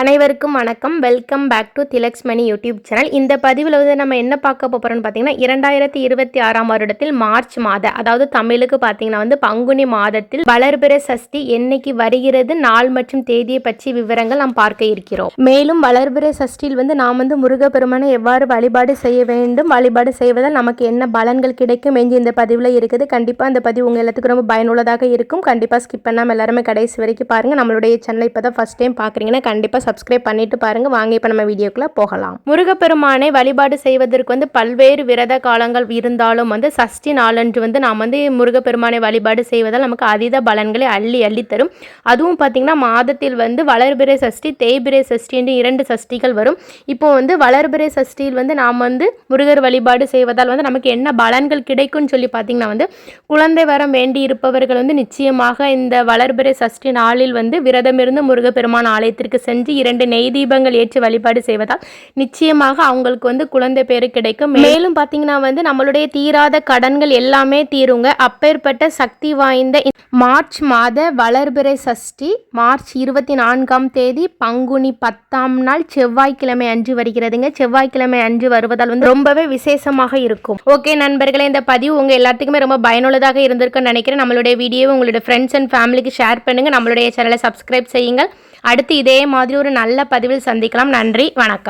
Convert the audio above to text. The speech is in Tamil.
அனைவருக்கும் வணக்கம். Welcome back to Tilaks Mani YouTube channel. இந்த பதிவில் வந்து நம்ம என்ன பார்க்க போகிறோம்னு பார்த்தீங்கன்னா 2026 வருடத்தில் மார்ச் மாத, அதாவது தமிழுக்கு பார்த்தீங்கன்னா வந்து பங்குனி மாதத்தில் வளர்பிறை சஷ்டி என்னைக்கு வருகிறது, நாள் மற்றும் தேதியை பற்றி விவரங்கள் நாம் பார்க்க இருக்கிறோம். மேலும் வளர்பிறை சஷ்டியில் வந்து நாம் வந்து முருகப்பெருமானை எவ்வாறு வழிபாடு செய்ய வேண்டும், வழிபாடு செய்வதால் நமக்கு என்ன பலன்கள் கிடைக்கும் என்று இந்த பதிவில் இருக்குது. கண்டிப்பாக இந்த பதிவு உங்கள் எல்லாத்துக்கும் ரொம்ப பயனுள்ளதாக இருக்கும். கண்டிப்பாக ஸ்கிப் பண்ணாமல் எல்லாருமே கடைசி வரைக்கும் பாருங்கள். நம்மளுடைய சேனலை இப்போ தான் ஃபஸ்ட் டைம் பார்க்குறீங்கன்னா கண்டிப்பாக சப்ஸ்கிரைப் பண்ணிட்டு பாருங்க. வாங்க இப்போ நம்ம வீடியோக்குள்ள போகலாம். முருகப்பெருமானை வழிபாடு செய்வதற்கு வந்து பல்வேறு விரத காலங்கள் இருந்தாலும் வந்து சஷ்டி நாளன்று வந்து நாம் வந்து முருகப்பெருமானை வழிபாடு செய்வதால் நமக்கு அதீத பலன்களை அள்ளி தரும். அதுவும் பார்த்தீங்கன்னா மாதத்தில் வந்து வளர்பிறை சஷ்டி, தேய்பிறை சஷ்டி என்று 2 சஷ்டிகள் வரும். இப்போ வந்து வளர்பிறை சஷ்டியில் வந்து நாம் வந்து முருகர் வழிபாடு செய்வதால் வந்து நமக்கு என்ன பலன்கள் கிடைக்கும்னு சொல்லி பார்த்தீங்கன்னா வந்து குழந்தை வரம் வேண்டி இருப்பவர்கள் வந்து நிச்சயமாக இந்த வளர்பிறை சஷ்டி நாளில் வந்து விரதமிருந்து முருகப்பெருமான் ஆலயத்திற்கு சென்று 2 நெய் தீபங்கள் ஏற்றி வழிபாடு செய்வதால் நிச்சயமாக அவங்களுக்கு வந்து குழந்தை பேரு கிடைக்கும். மேலும் பார்த்தீங்கன்னா வந்து நம்மளுடைய தீராத கடன்கள் எல்லாமே தீருங்க. அப்பேற்பட்ட சக்தி வாய்ந்த மார்ச் மாத வளர்பிறை சஷ்டி மார்ச் 24ஆம் தேதி பங்குனி 10ஆம் நாள் செவ்வாய்க்கிழமை அன்று வருகிறதுங்க. செவ்வாய்க்கிழமை அன்று வருவதால் வந்து ரொம்பவே விசேஷமாக இருக்கும். ஓகே நண்பர்களே, இந்த பதிவு உங்க எல்லாத்துக்குமே ரொம்ப பயனுள்ளதாக இருந்திருக்குன்னு நினைக்கிறேன். நம்மளுடைய வீடியோவை உங்களுடைய ஃப்ரெண்ட்ஸ் அண்ட் ஃபேமிலிக்கு ஷேர் பண்ணுங்க. நம்மளுடைய சேனலை சப்ஸ்கிரைப் செய்யுங்கள். அடுத்து இதே மாதிரி ஒரு நல்ல பதிவில் சந்திக்கலாம். நன்றி, வணக்கம்.